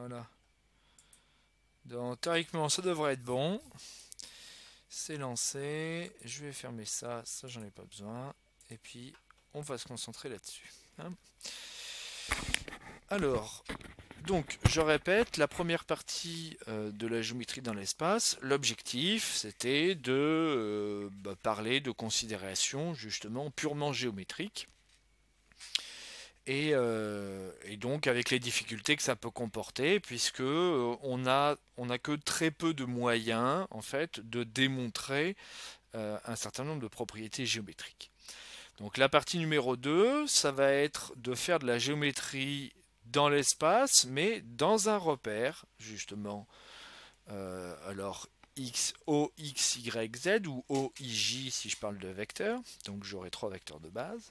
Voilà. Donc théoriquement ça devrait être bon. C'est lancé. Je vais fermer ça. Ça j'en ai pas besoin. Et puis on va se concentrer là-dessus, hein. Alors, donc je répète, la première partie de la géométrie dans l'espace, l'objectif c'était de parler de considérations justement purement géométriques. Et donc avec les difficultés que ça peut comporter, puisque on a que très peu de moyens en fait de démontrer un certain nombre de propriétés géométriques. Donc la partie numéro 2, ça va être de faire de la géométrie dans l'espace, mais dans un repère, justement. Alors X, O, X, Y, Z ou O, I, J si je parle de vecteurs. Donc j'aurai trois vecteurs de base.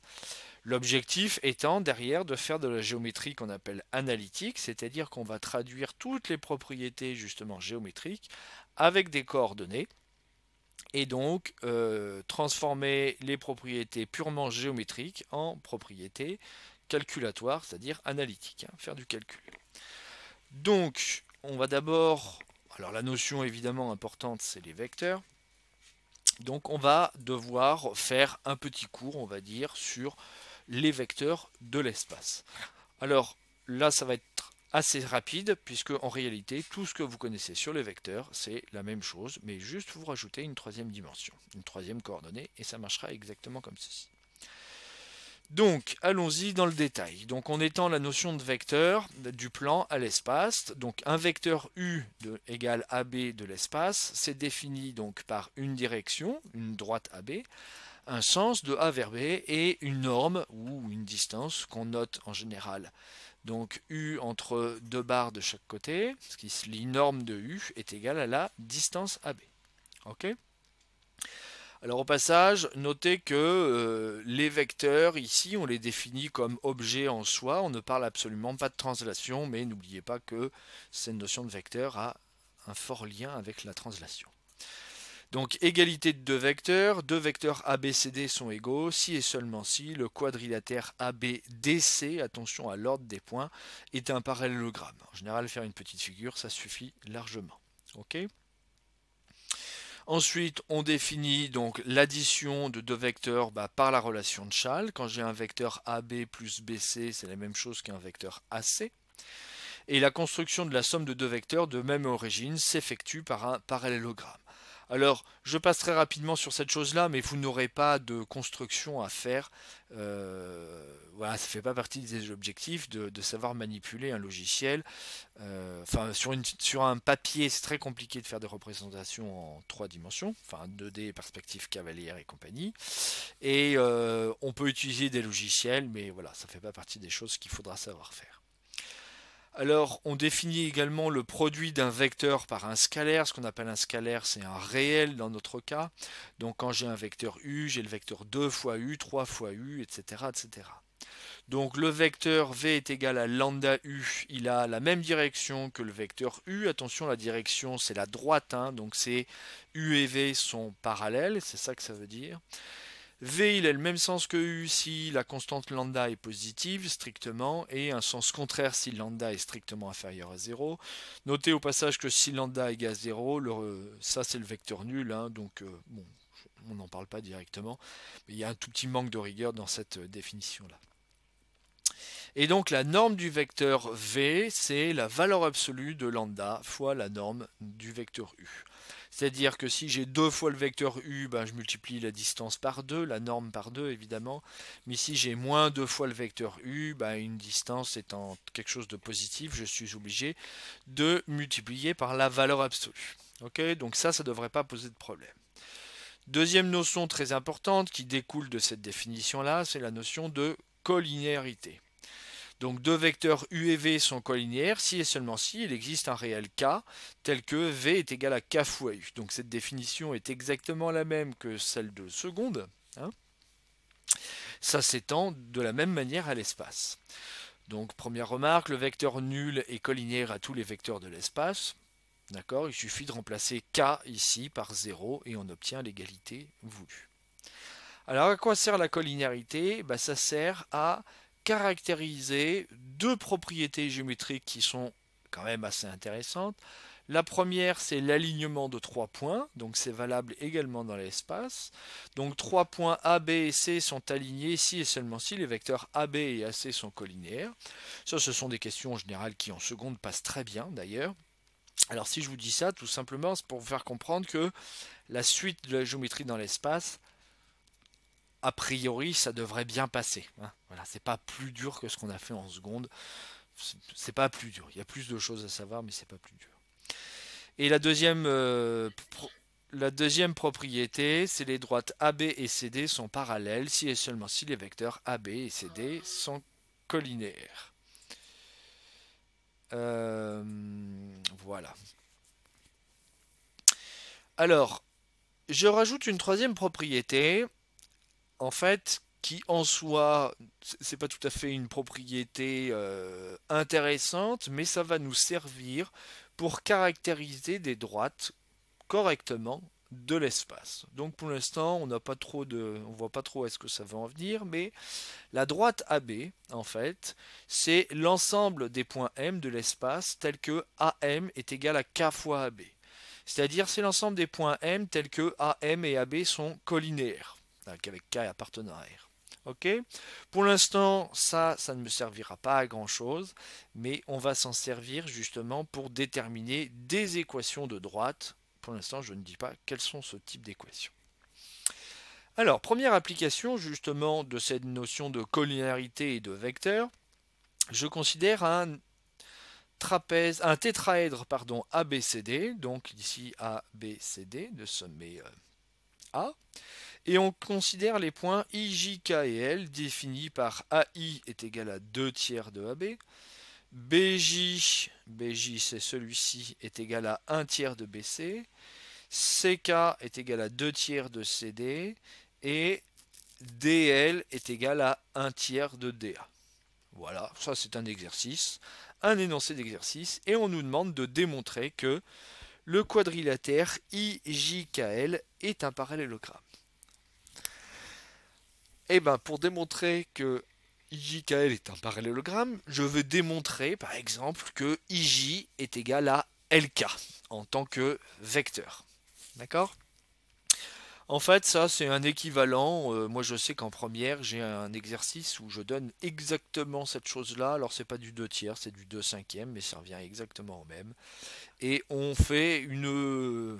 L'objectif étant derrière de faire de la géométrie qu'on appelle analytique, c'est-à-dire qu'on va traduire toutes les propriétés justement géométriques avec des coordonnées et donc transformer les propriétés purement géométriques en propriétés calculatoires, c'est-à-dire analytiques, hein, faire du calcul. Donc on va d'abord, alors la notion évidemment importante c'est les vecteurs, donc on va devoir faire un petit cours, on va dire, sur les vecteurs de l'espace. Alors là, ça va être assez rapide, puisque en réalité, tout ce que vous connaissez sur les vecteurs, c'est la même chose, mais juste vous rajoutez une troisième dimension, une troisième coordonnée, et ça marchera exactement comme ceci. Donc, allons-y dans le détail. Donc, on étend la notion de vecteur du plan à l'espace. Donc, un vecteur U égale AB de l'espace, c'est défini donc par une direction, une droite AB, un sens de A vers B et une norme ou une distance qu'on note en général. Donc U entre deux barres de chaque côté, ce qui se lit norme de U, est égal à la distance AB. Ok. Alors au passage, notez que les vecteurs ici, on les définit comme objets en soi, on ne parle absolument pas de translation, mais n'oubliez pas que cette notion de vecteur a un fort lien avec la translation. Donc égalité de deux vecteurs ABCD sont égaux si et seulement si le quadrilatère ABDC, attention à l'ordre des points, est un parallélogramme. En général, faire une petite figure, ça suffit largement. Ok. Ensuite, on définit donc l'addition de deux vecteurs par la relation de Chasles. Quand j'ai un vecteur AB plus BC, c'est la même chose qu'un vecteur AC. Et la construction de la somme de deux vecteurs de même origine s'effectue par un parallélogramme. Alors, je passe très rapidement sur cette chose-là, mais vous n'aurez pas de construction à faire. Voilà, ça ne fait pas partie des objectifs de savoir manipuler un logiciel. Enfin, sur un papier, c'est très compliqué de faire des représentations en trois dimensions, enfin 2D, perspective cavalière et compagnie. Et on peut utiliser des logiciels, mais voilà, ça ne fait pas partie des choses qu'il faudra savoir faire. Alors, on définit également le produit d'un vecteur par un scalaire. Ce qu'on appelle un scalaire, c'est un réel dans notre cas. Donc, quand j'ai un vecteur U, j'ai le vecteur 2 fois U, 3 fois U, etc., etc. Donc, le vecteur V est égal à lambda U. Il a la même direction que le vecteur U. Attention, la direction, c'est la droite, hein, donc c'est U et V sont parallèles, c'est ça que ça veut dire. V, il a le même sens que U si la constante lambda est positive strictement et un sens contraire si lambda est strictement inférieur à 0. Notez au passage que si lambda égale 0, ça c'est le vecteur nul, hein, donc bon, on n'en parle pas directement, mais il y a un tout petit manque de rigueur dans cette définition-là. Et donc la norme du vecteur V, c'est la valeur absolue de lambda fois la norme du vecteur U. C'est-à-dire que si j'ai deux fois le vecteur U, je multiplie la distance par 2, la norme par 2 évidemment. Mais si j'ai moins 2 fois le vecteur U, une distance étant quelque chose de positif, je suis obligé de multiplier par la valeur absolue. Ok, donc ça ne devrait pas poser de problème. Deuxième notion très importante qui découle de cette définition-là, c'est la notion de collinéarité. Donc deux vecteurs U et V sont collinéaires si et seulement si il existe un réel K tel que V est égal à K fois U. Donc cette définition est exactement la même que celle de seconde, hein. Ça s'étend de la même manière à l'espace. Donc première remarque, le vecteur nul est collinéaire à tous les vecteurs de l'espace. D'accord, il suffit de remplacer K ici par 0 et on obtient l'égalité voulue. Alors à quoi sert la collinéarité? Ça sert à caractériser deux propriétés géométriques qui sont quand même assez intéressantes. La première, c'est l'alignement de 3 points, donc c'est valable également dans l'espace. Donc 3 points A, B et C sont alignés si et seulement si les vecteurs AB et AC sont collinéaires. Ça, ce sont des questions en général qui en seconde passent très bien d'ailleurs. Alors si je vous dis ça, tout simplement, c'est pour vous faire comprendre que la suite de la géométrie dans l'espace, a priori, ça devrait bien passer. Hein. Voilà, c'est pas plus dur que ce qu'on a fait en seconde. C'est pas plus dur. Il y a plus de choses à savoir, mais c'est pas plus dur. Et la deuxième propriété, c'est les droites AB et CD sont parallèles si et seulement si les vecteurs AB et CD sont collinaires. Voilà. Alors, je rajoute une troisième propriété, en fait, qui en soi, c'est pas tout à fait une propriété intéressante, mais ça va nous servir pour caractériser des droites correctement de l'espace. Donc pour l'instant, on voit pas trop est-ce que ça va en venir, mais la droite AB, en fait, c'est l'ensemble des points M de l'espace tel que AM est égal à K fois AB. C'est-à-dire c'est l'ensemble des points M tels que AM et AB sont collinéaires, avec K appartenant à R. Ok. Pour l'instant, ça ne me servira pas à grand chose, mais on va s'en servir justement pour déterminer des équations de droite. Pour l'instant, je ne dis pas quels sont ce type d'équations. Alors, première application justement de cette notion de collinéarité et de vecteur, je considère un tétraèdre ABCD, donc ici ABCD de sommet A. Et on considère les points I, J, K et L définis par AI est égal à 2 tiers de AB, BJ c'est celui-ci, est égal à 1 tiers de BC, CK est égal à 2 tiers de CD, et DL est égal à 1 tiers de DA. Voilà, ça c'est un exercice, un énoncé d'exercice, et on nous demande de démontrer que le quadrilatère IJKL est un parallélogramme. Et bien, pour démontrer que IJKL est un parallélogramme, je veux démontrer, par exemple, que IJ est égal à LK en tant que vecteur. D'accord? En fait, ça, c'est un équivalent. Moi, je sais qu'en première, j'ai un exercice où je donne exactement cette chose-là. Alors, c'est pas du 2 tiers, c'est du 2 cinquièmes, mais ça revient exactement au même. Et on fait une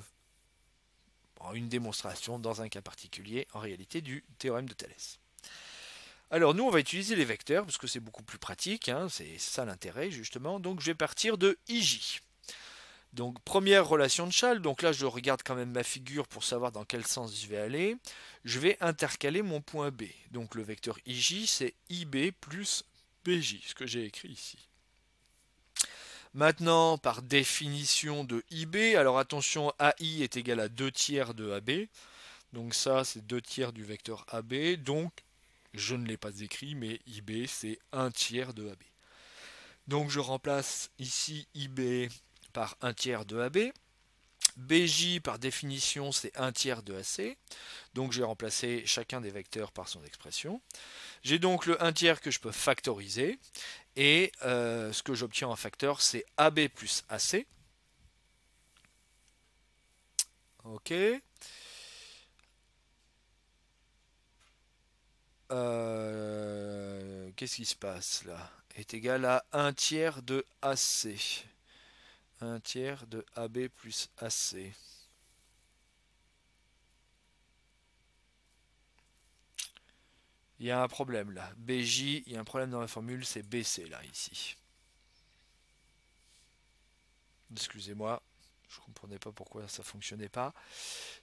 démonstration dans un cas particulier, en réalité, du théorème de Thalès. Alors nous on va utiliser les vecteurs parce que c'est beaucoup plus pratique, hein, c'est ça l'intérêt justement. Donc je vais partir de IJ. Donc première relation de Chasles, donc là je regarde quand même ma figure pour savoir dans quel sens je vais aller. Je vais intercaler mon point B. Donc le vecteur IJ c'est IB plus BJ, ce que j'ai écrit ici. Maintenant par définition de IB, alors attention AI est égal à 2 tiers de AB. Donc ça c'est 2 tiers du vecteur AB, donc je ne l'ai pas écrit, mais IB, c'est 1 tiers de AB. Donc je remplace ici IB par 1 tiers de AB. BJ, par définition, c'est 1 tiers de AC. Donc j'ai remplacé chacun des vecteurs par son expression. J'ai donc le 1 tiers que je peux factoriser. Et ce que j'obtiens en facteur, c'est AB plus AC. Ok. Qu'est-ce qui se passe là? Est égal à 1 tiers de AC. 1 tiers de AB plus AC. Il y a un problème là. BJ, il y a un problème dans la formule, c'est BC là, ici. Excusez-moi, je ne comprenais pas pourquoi ça ne fonctionnait pas.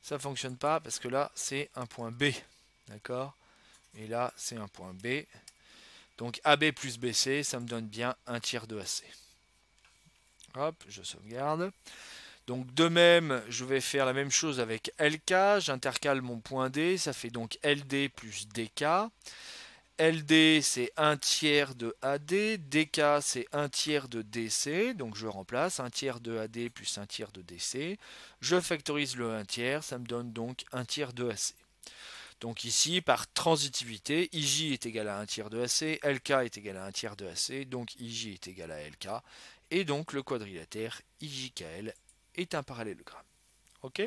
Ça ne fonctionne pas parce que là, c'est un point B. D'accord? Et là, c'est un point B. Donc AB plus BC, ça me donne bien 1 tiers de AC. Hop, je sauvegarde. Donc de même, je vais faire la même chose avec LK. J'intercale mon point D, ça fait donc LD plus DK. LD c'est 1 tiers de AD, DK c'est 1 tiers de DC, donc je remplace 1 tiers de AD plus 1 tiers de DC. Je factorise le 1 tiers, ça me donne donc 1 tiers de AC. Donc ici, par transitivité, IJ est égal à 1 tiers de AC, LK est égal à 1 tiers de AC, donc IJ est égal à LK, et donc le quadrilatère IJKL est un parallélogramme. Ok?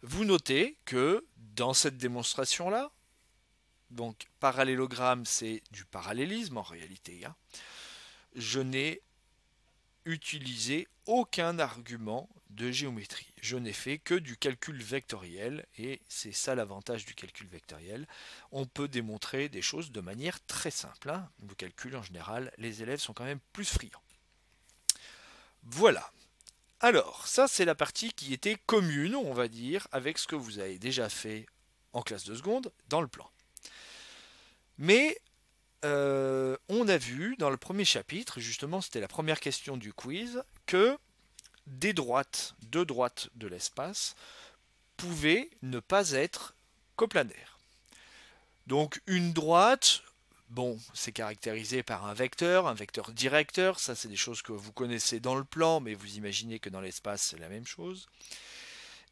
Vous notez que dans cette démonstration-là, donc parallélogramme c'est du parallélisme en réalité, hein, je n'ai utilisé aucun argument de géométrie. Je n'ai fait que du calcul vectoriel et c'est ça l'avantage du calcul vectoriel. On peut démontrer des choses de manière très simple, hein. Le calcul en général, les élèves sont quand même plus friands. Voilà. Alors, ça c'est la partie qui était commune, on va dire, avec ce que vous avez déjà fait en classe de seconde dans le plan. Mais on a vu dans le premier chapitre, justement c'était la première question du quiz, que deux droites de l'espace pouvaient ne pas être coplanaires. Donc une droite, bon, c'est caractérisé par un vecteur directeur, ça c'est des choses que vous connaissez dans le plan, mais vous imaginez que dans l'espace c'est la même chose.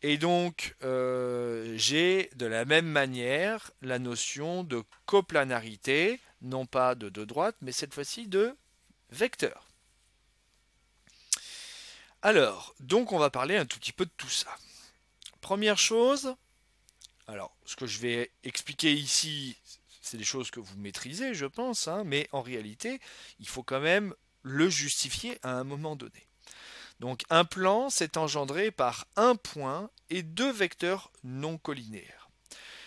Et donc, j'ai de la même manière la notion de coplanarité, non pas de deux droites, mais cette fois-ci de vecteur. Alors, donc on va parler un tout petit peu de tout ça. Première chose, alors ce que je vais expliquer ici, c'est des choses que vous maîtrisez, je pense, hein, mais en réalité, il faut quand même le justifier à un moment donné. Donc un plan, c'est engendré par un point et deux vecteurs non collinaires.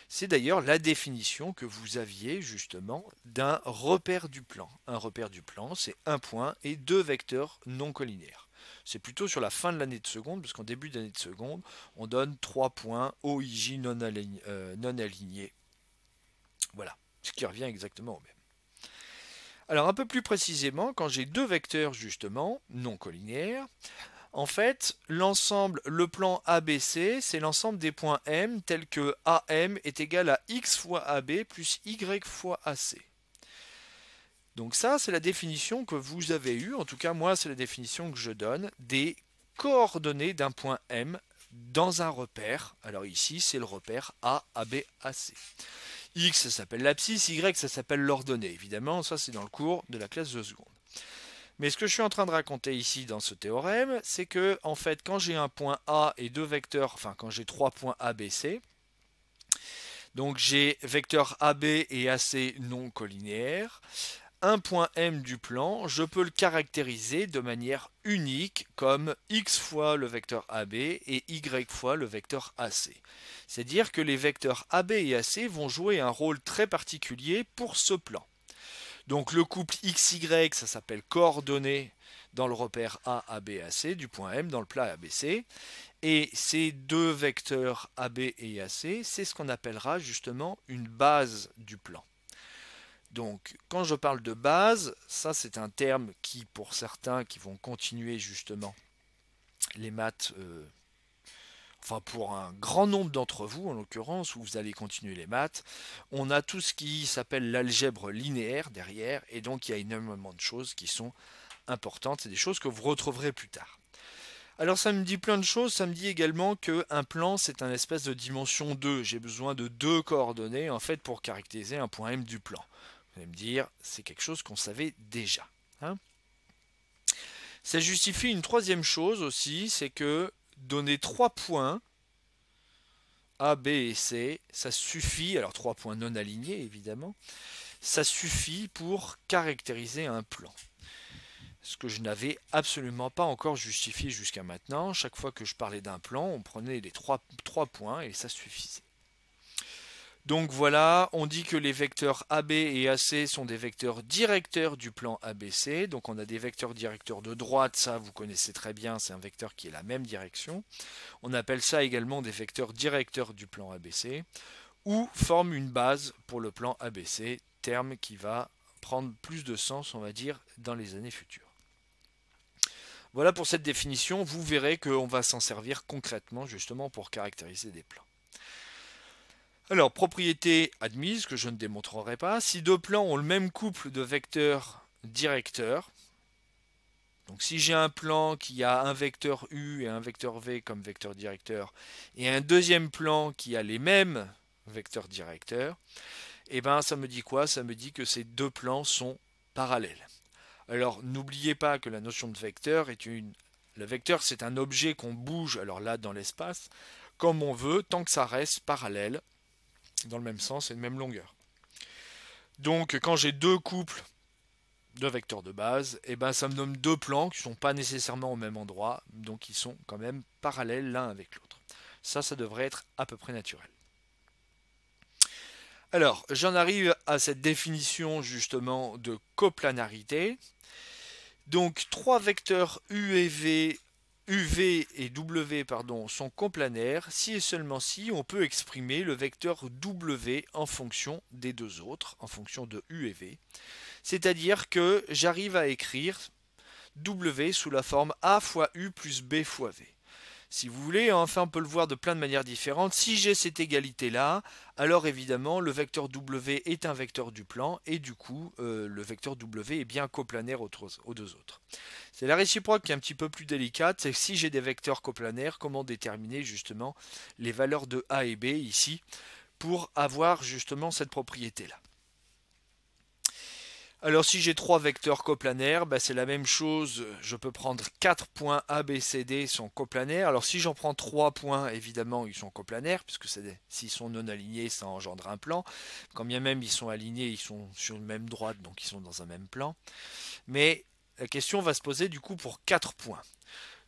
C'est d'ailleurs la définition que vous aviez justement d'un repère du plan. Un repère du plan, c'est un point et deux vecteurs non collinaires. C'est plutôt sur la fin de l'année de seconde, parce qu'en début d'année de seconde, on donne 3 points OIJ non alignés. Voilà, ce qui revient exactement au même. Alors un peu plus précisément, quand j'ai deux vecteurs justement non collinaires, en fait, l'ensemble, le plan ABC, c'est l'ensemble des points M tels que AM est égal à X fois AB plus Y fois AC. Donc ça, c'est la définition que vous avez eue, en tout cas moi, c'est la définition que je donne, des coordonnées d'un point M dans un repère. Alors ici, c'est le repère A, AB, AC. X, ça s'appelle l'abscisse, Y, ça s'appelle l'ordonnée. Évidemment, ça c'est dans le cours de la classe de seconde. Mais ce que je suis en train de raconter ici dans ce théorème, c'est que en fait, quand j'ai un point A et deux vecteurs, enfin quand j'ai trois points A, B, C, donc j'ai vecteur AB et AC non collinéaires, un point M du plan, je peux le caractériser de manière unique comme X fois le vecteur AB et Y fois le vecteur AC. C'est-à-dire que les vecteurs AB et AC vont jouer un rôle très particulier pour ce plan. Donc le couple XY, ça s'appelle coordonnées dans le repère A, AB, AC du point M dans le plat ABC. Et ces deux vecteurs AB et AC, c'est ce qu'on appellera justement une base du plan. Donc quand je parle de base, ça c'est un terme qui pour certains qui vont continuer justement les maths, enfin pour un grand nombre d'entre vous en l'occurrence, où vous allez continuer les maths, on a tout ce qui s'appelle l'algèbre linéaire derrière, et donc il y a énormément de choses qui sont importantes, c'est des choses que vous retrouverez plus tard. Alors ça me dit plein de choses, ça me dit également qu'un plan c'est un espèce de dimension 2, j'ai besoin de deux coordonnées en fait pour caractériser un point M du plan. Vous allez me dire, c'est quelque chose qu'on savait déjà, hein. Ça justifie une troisième chose aussi, c'est que donner 3 points A, B et C, ça suffit, alors 3 points non alignés évidemment, ça suffit pour caractériser un plan. Ce que je n'avais absolument pas encore justifié jusqu'à maintenant. Chaque fois que je parlais d'un plan, on prenait les 3 points et ça suffisait. Donc voilà, on dit que les vecteurs AB et AC sont des vecteurs directeurs du plan ABC. Donc on a des vecteurs directeurs de droite, ça vous connaissez très bien, c'est un vecteur qui est la même direction. On appelle ça également des vecteurs directeurs du plan ABC, ou forment une base pour le plan ABC, terme qui va prendre plus de sens, on va dire, dans les années futures. Voilà pour cette définition, vous verrez qu'on va s'en servir concrètement justement pour caractériser des plans. Alors, propriété admise, que je ne démontrerai pas, si deux plans ont le même couple de vecteurs directeurs, donc si j'ai un plan qui a un vecteur U et un vecteur V comme vecteur directeur, et un deuxième plan qui a les mêmes vecteur directeur, et ben ça me dit quoi? Ça me dit que ces deux plans sont parallèles. Alors n'oubliez pas que la notion de vecteur est une... Le vecteur c'est un objet qu'on bouge, alors là dans l'espace, comme on veut, tant que ça reste parallèle, dans le même sens et de même longueur. Donc quand j'ai deux couples de vecteurs de base, et ben ça me donne deux plans qui ne sont pas nécessairement au même endroit, donc ils sont quand même parallèles l'un avec l'autre. Ça devrait être à peu près naturel. Alors, j'en arrive à cette définition justement de coplanarité. Donc, trois vecteurs U et V, UV et W sont coplanaires si et seulement si on peut exprimer le vecteur W en fonction des deux autres, en fonction de U et V. C'est-à-dire que j'arrive à écrire W sous la forme A fois U plus B fois V. Si vous voulez, enfin on peut le voir de plein de manières différentes. Si j'ai cette égalité-là, alors évidemment le vecteur W est un vecteur du plan et du coup le vecteur W est bien coplanaire aux deux autres. C'est la réciproque qui est un petit peu plus délicate, c'est que si j'ai des vecteurs coplanaires, comment déterminer justement les valeurs de A et B ici pour avoir justement cette propriété-là. Alors si j'ai trois vecteurs coplanaires, c'est la même chose, je peux prendre 4 points A, B, C, D sont coplanaires. Alors si j'en prends 3 points, évidemment ils sont coplanaires, puisque s'ils sont non alignés, ça engendre un plan. Quand bien même ils sont alignés, ils sont sur une même droite, donc ils sont dans un même plan. Mais la question va se poser du coup pour 4 points.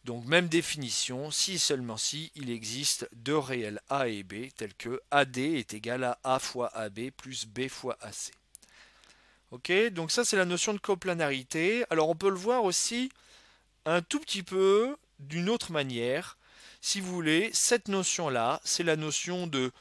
Donc même définition, si et seulement si il existe deux réels A et B, tels que AD est égal à A fois AB plus B fois AC. Ok, donc ça c'est la notion de coplanarité. Alors on peut le voir aussi un tout petit peu d'une autre manière. Si vous voulez, cette notion-là, c'est la notion de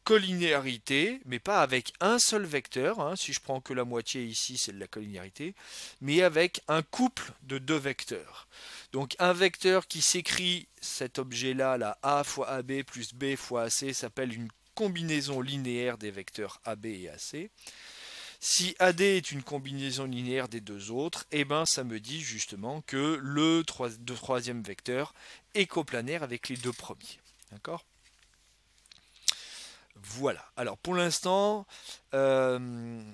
collinéarité, mais pas avec un seul vecteur. Hein. Si je prends que la moitié ici, c'est de la collinéarité, mais avec un couple de deux vecteurs. Donc un vecteur qui s'écrit, cet objet-là, la A fois AB plus B fois AC, s'appelle une combinaison linéaire des vecteurs AB et AC. Si AD est une combinaison linéaire des deux autres, ça me dit justement que le troisième vecteur est coplanaire avec les deux premiers. D'accord ? Voilà. Alors pour l'instant, on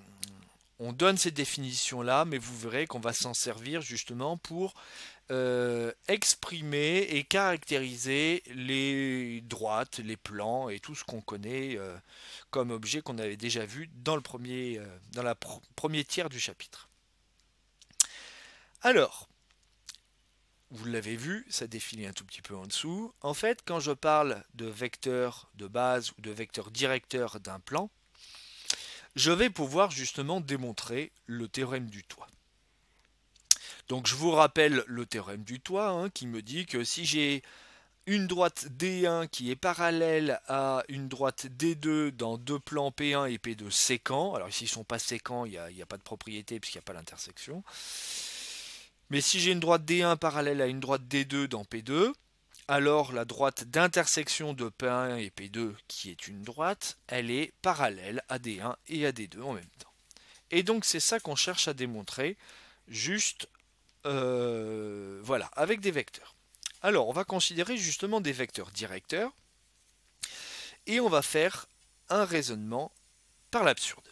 donne ces définitions-là, mais vous verrez qu'on va s'en servir justement pour exprimer et caractériser les droites, les plans et tout ce qu'on connaît comme objet qu'on avait déjà vu dans le premier tiers du chapitre. Alors, vous l'avez vu, ça définit un tout petit peu en dessous. En fait, quand je parle de vecteur de base ou de vecteur directeur d'un plan, je vais pouvoir justement démontrer le théorème du toit. Donc je vous rappelle le théorème du toit qui me dit que si j'ai une droite D1 qui est parallèle à une droite D2 dans deux plans P1 et P2 séquents, alors ici ils ne sont pas séquents, il n'y a pas de propriété puisqu'il n'y a pas l'intersection, mais si j'ai une droite D1 parallèle à une droite D2 dans P2, alors la droite d'intersection de P1 et P2, qui est une droite, elle est parallèle à D1 et à D2 en même temps. Et donc c'est ça qu'on cherche à démontrer, juste voilà, avec des vecteurs. Alors on va considérer justement des vecteurs directeurs, et on va faire un raisonnement par l'absurde.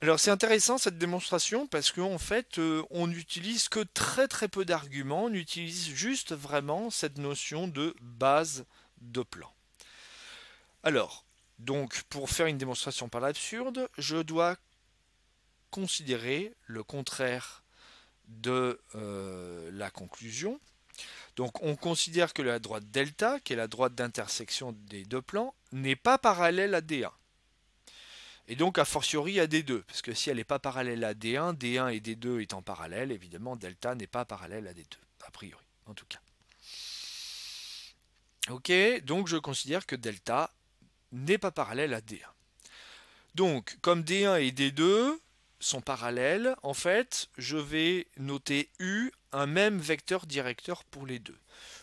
Alors c'est intéressant cette démonstration parce qu'en fait on n'utilise que très très peu d'arguments, on utilise juste vraiment cette notion de base de plan. Alors, donc pour faire une démonstration par l'absurde, je dois considérer le contraire de la conclusion. Donc on considère que la droite delta, qui est la droite d'intersection des deux plans, n'est pas parallèle à D1. Et donc a fortiori à D2, parce que si elle n'est pas parallèle à D1, D1 et D2 étant parallèles, évidemment delta n'est pas parallèle à D2, a priori, en tout cas. Ok, donc je considère que delta n'est pas parallèle à D1. Donc, comme D1 et D2 sont parallèles, en fait, je vais noter U un même vecteur directeur pour les deux.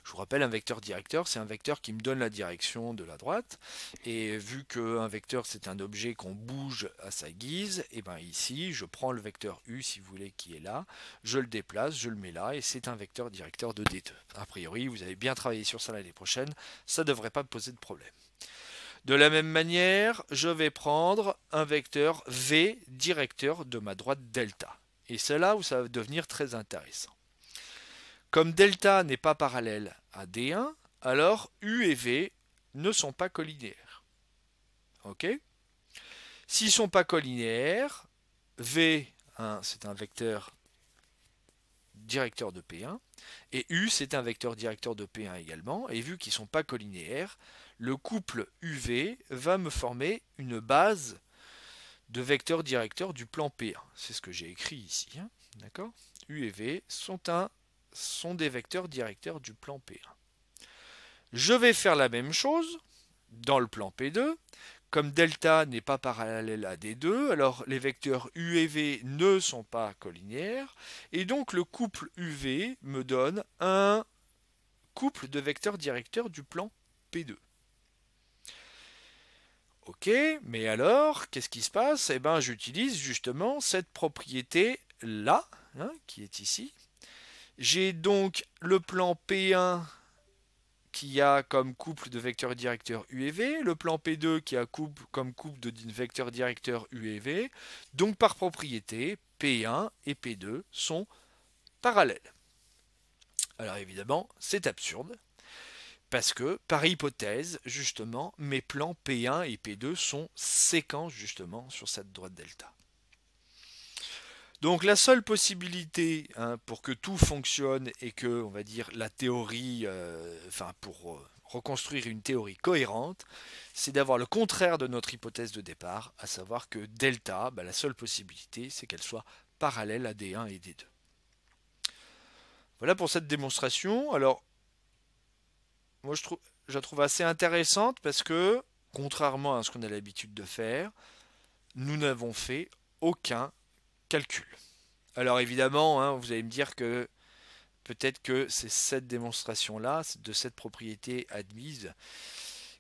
Je vous rappelle, un vecteur directeur, c'est un vecteur qui me donne la direction de la droite. Et vu qu'un vecteur, c'est un objet qu'on bouge à sa guise, et bien ici, je prends le vecteur U, si vous voulez, qui est là, je le déplace, je le mets là, et c'est un vecteur directeur de D2. A priori, vous avez bien travaillé sur ça l'année prochaine, ça ne devrait pas poser de problème. De la même manière, je vais prendre un vecteur V directeur de ma droite delta. Et c'est là où ça va devenir très intéressant. Comme delta n'est pas parallèle à D1, alors U et V ne sont pas collinéaires. Ok? S'ils ne sont pas collinéaires, V, hein, c'est un vecteur directeur de P1, et U, c'est un vecteur directeur de P1 également, et vu qu'ils ne sont pas collinéaires, le couple UV va me former une base de vecteurs directeurs du plan P1. C'est ce que j'ai écrit ici. Hein, d'accord? U et V sont des vecteurs directeurs du plan P1. Je vais faire la même chose dans le plan P2. Comme delta n'est pas parallèle à D2, alors les vecteurs U et V ne sont pas collinéaires, et donc le couple UV me donne un couple de vecteurs directeurs du plan P2. Ok, mais alors, qu'est-ce qui se passe? Eh bien, j'utilise justement cette propriété-là, hein, qui est ici. J'ai donc le plan P1 qui a comme couple de vecteurs directeurs U et V, le plan P2 qui a comme couple de vecteurs directeurs U et V. Donc par propriété, P1 et P2 sont parallèles. Alors évidemment, c'est absurde, parce que par hypothèse, justement, mes plans P1 et P2 sont séquents justement sur cette droite delta. Donc la seule possibilité, hein, pour que tout fonctionne et que, on va dire, la théorie, pour reconstruire une théorie cohérente, c'est d'avoir le contraire de notre hypothèse de départ, à savoir que delta, la seule possibilité, c'est qu'elle soit parallèle à D1 et D2. Voilà pour cette démonstration. Alors, moi je la trouve assez intéressante parce que, contrairement à ce qu'on a l'habitude de faire, nous n'avons fait aucun calcul. Alors évidemment, hein, vous allez me dire que peut-être que c'est cette démonstration-là, de cette propriété admise,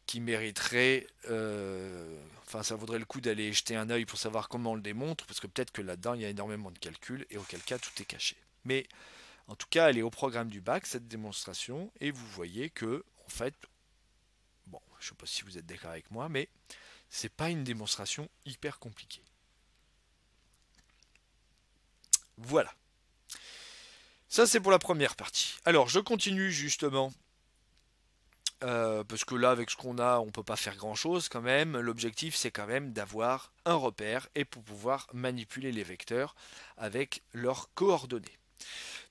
qui mériterait, ça vaudrait le coup d'aller jeter un œil pour savoir comment on le démontre, parce que peut-être que là-dedans, il y a énormément de calculs, et auquel cas, tout est caché. Mais en tout cas, elle est au programme du bac, cette démonstration, et vous voyez que, en fait, bon, je ne sais pas si vous êtes d'accord avec moi, mais c'est pas une démonstration hyper compliquée. Voilà. Ça, c'est pour la première partie. Alors, je continue justement, parce que là, avec ce qu'on a, on ne peut pas faire grand-chose quand même. L'objectif, c'est quand même d'avoir un repère et pour pouvoir manipuler les vecteurs avec leurs coordonnées.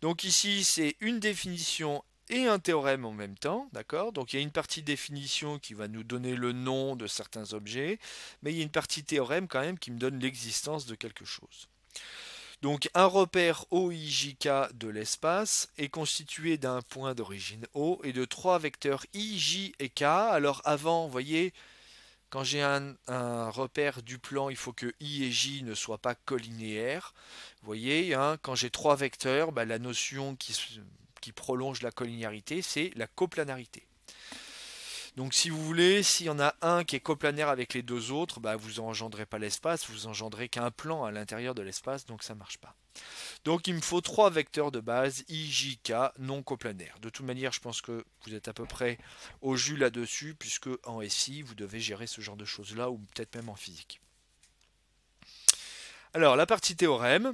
Donc ici, c'est une définition et un théorème en même temps, d'accord? Donc il y a une partie définition qui va nous donner le nom de certains objets, mais il y a une partie théorème quand même qui me donne l'existence de quelque chose. Donc un repère OIJK de l'espace est constitué d'un point d'origine O et de trois vecteurs I, J et K. Alors avant, vous voyez, quand j'ai un repère du plan, il faut que I et J ne soient pas collinéaires. Vous voyez, hein, quand j'ai trois vecteurs, la notion qui prolonge la collinéarité, c'est la coplanarité. Donc si vous voulez, s'il y en a un qui est coplanaire avec les deux autres, vous engendrez pas l'espace, vous engendrez qu'un plan à l'intérieur de l'espace, donc ça ne marche pas. Donc il me faut trois vecteurs de base I, J, K non coplanaires. De toute manière, je pense que vous êtes à peu près au jus là-dessus, puisque en SI, vous devez gérer ce genre de choses-là, ou peut-être même en physique. Alors la partie théorème,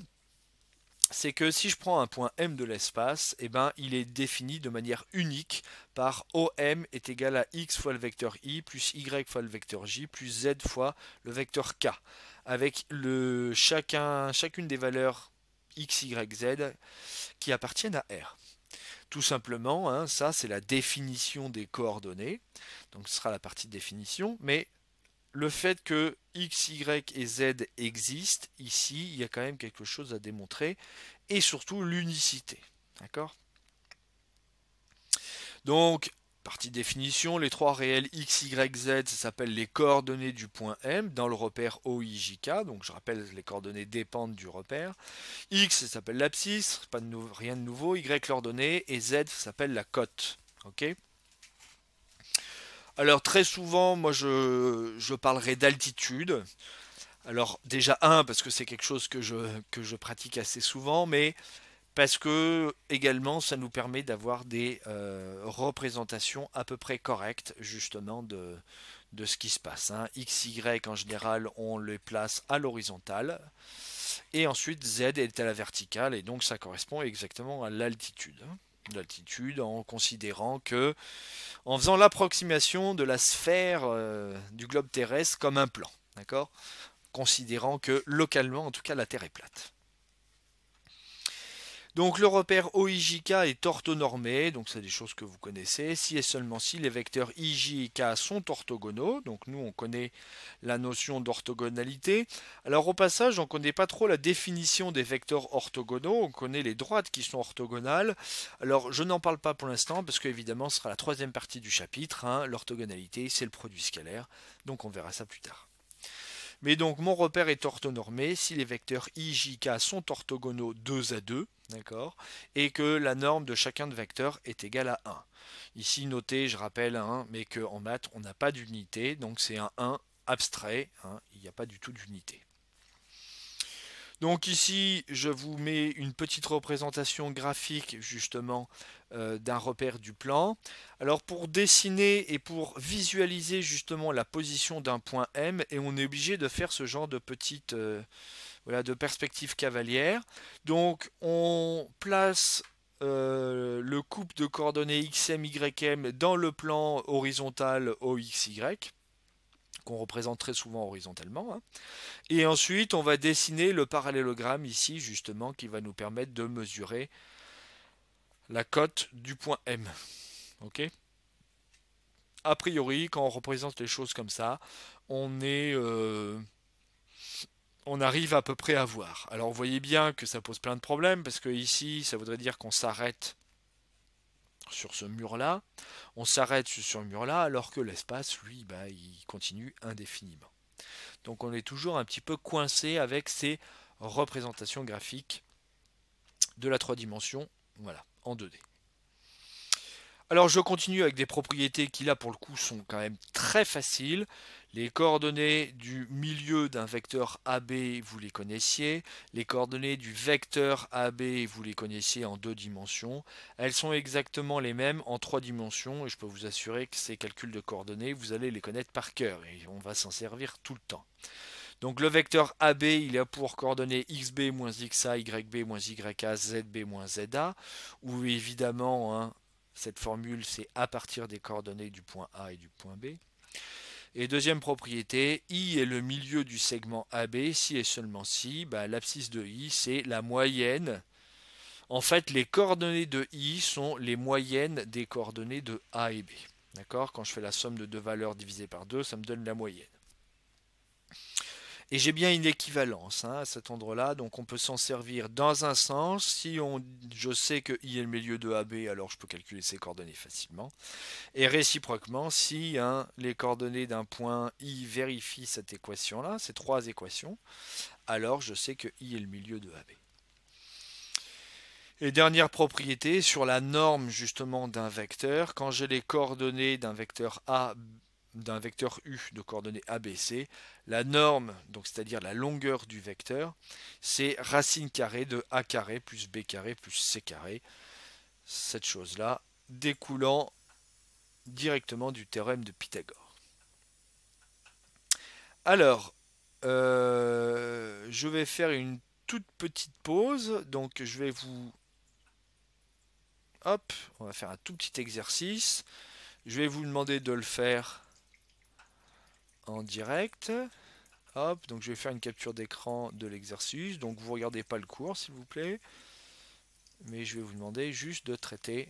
c'est que si je prends un point M de l'espace, il est défini de manière unique par OM est égal à X fois le vecteur I plus Y fois le vecteur J plus Z fois le vecteur K, avec chacune des valeurs X, Y, Z qui appartiennent à R. Tout simplement, hein, ça c'est la définition des coordonnées, donc ce sera la partie définition, mais le fait que X, Y et Z existent, ici, il y a quand même quelque chose à démontrer, et surtout l'unicité. D'accord? Donc, partie définition, les trois réels X, Y, Z, ça s'appelle les coordonnées du point M dans le repère OIJK, donc je rappelle, les coordonnées dépendent du repère. X, ça s'appelle l'abscisse, rien de nouveau, Y l'ordonnée, et Z, ça s'appelle la cote. Ok? Alors très souvent, moi je parlerai d'altitude. Alors déjà parce que c'est quelque chose que je pratique assez souvent, mais parce que également ça nous permet d'avoir des représentations à peu près correctes justement de ce qui se passe, hein. X, Y en général on les place à l'horizontale et ensuite Z est à la verticale et donc ça correspond exactement à l'altitude. L'altitude en considérant que, en faisant l'approximation de la sphère du globe terrestre comme un plan, d'accord? Considérant que localement en tout cas la Terre est plate. Donc le repère OIJK est orthonormé, donc c'est des choses que vous connaissez, si et seulement si les vecteurs IJ et K sont orthogonaux, donc nous on connaît la notion d'orthogonalité. Alors au passage on ne connaît pas trop la définition des vecteurs orthogonaux, on connaît les droites qui sont orthogonales. Alors je n'en parle pas pour l'instant parce qu'évidemment ce sera la troisième partie du chapitre, hein. L'orthogonalité c'est le produit scalaire, donc on verra ça plus tard. Mais donc mon repère est orthonormé si les vecteurs I, J, K sont orthogonaux 2 à 2, d'accord, et que la norme de chacun de vecteurs est égale à 1. Ici noté, je rappelle, hein, mais qu'en maths on n'a pas d'unité, donc c'est un 1 abstrait, hein, il n'y a pas du tout d'unité. Donc ici, je vous mets une petite représentation graphique justement d'un repère du plan. Alors pour dessiner et pour visualiser justement la position d'un point M, et on est obligé de faire ce genre de petite voilà, de perspective cavalière. Donc on place le couple de coordonnées XM, YM dans le plan horizontal OXY, qu'on représente très souvent horizontalement, hein. Et ensuite, on va dessiner le parallélogramme ici, justement, qui va nous permettre de mesurer la cote du point M. Ok? A priori, quand on représente les choses comme ça, on on arrive à peu près à voir. Alors, vous voyez bien que ça pose plein de problèmes, parce que ici, ça voudrait dire qu'on s'arrête sur ce mur-là. On s'arrête sur ce mur-là, alors que l'espace, lui, bah, il continue indéfiniment. Donc on est toujours un petit peu coincé avec ces représentations graphiques de la 3 dimensions, voilà, en 2D. Alors je continue avec des propriétés qui là pour le coup sont quand même très faciles. Les coordonnées du milieu d'un vecteur AB, vous les connaissiez. Les coordonnées du vecteur AB, vous les connaissiez en 2 dimensions. Elles sont exactement les mêmes en 3 dimensions et je peux vous assurer que ces calculs de coordonnées, vous allez les connaître par cœur et on va s'en servir tout le temps. Donc le vecteur AB, il a pour coordonnées xb moins xa, yb moins ya, zb moins za, où évidemment, hein, cette formule, c'est à partir des coordonnées du point A et du point B. Et deuxième propriété, I est le milieu du segment AB, si et seulement si, bah, l'abscisse de I, c'est la moyenne. En fait, les coordonnées de I sont les moyennes des coordonnées de A et B. D'accord? Quand je fais la somme de deux valeurs divisées par 2, ça me donne la moyenne. Et j'ai bien une équivalence, hein, à cet endroit-là, donc on peut s'en servir dans un sens. Si je sais que I est le milieu de AB, alors je peux calculer ses coordonnées facilement. Et réciproquement, si hein, les coordonnées d'un point I vérifient cette équation-là, ces trois équations, alors je sais que I est le milieu de AB. Et dernière propriété, sur la norme justement d'un vecteur, quand j'ai les coordonnées d'un vecteur A, d'un vecteur U de coordonnées ABC, la norme, donc c'est-à-dire la longueur du vecteur, c'est racine carrée de A carré plus B carré plus C carré. Cette chose-là découlant directement du théorème de Pythagore. Alors, je vais faire une toute petite pause, donc je vais vous... Hop, on va faire un tout petit exercice. Je vais vous demander de le faire en direct. Hop, donc je vais faire une capture d'écran de l'exercice. Donc vous ne regardez pas le cours s'il vous plaît. Mais je vais vous demander juste de traiter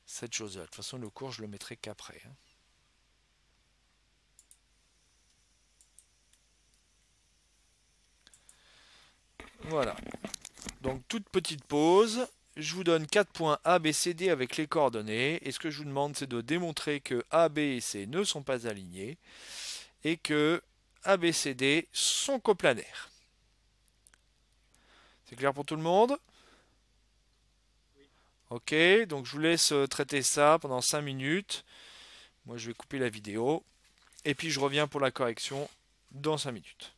cette chose-là. De toute façon le cours je le mettrai qu'après, hein. Voilà. Donc toute petite pause. Je vous donne 4 points A, B, C, D avec les coordonnées. Et ce que je vous demande c'est de démontrer que A, B et C ne sont pas alignés. Et que A, B, C, D sont coplanaires. C'est clair pour tout le monde? Ok, donc je vous laisse traiter ça pendant 5 minutes. Moi je vais couper la vidéo. Et puis je reviens pour la correction dans 5 minutes.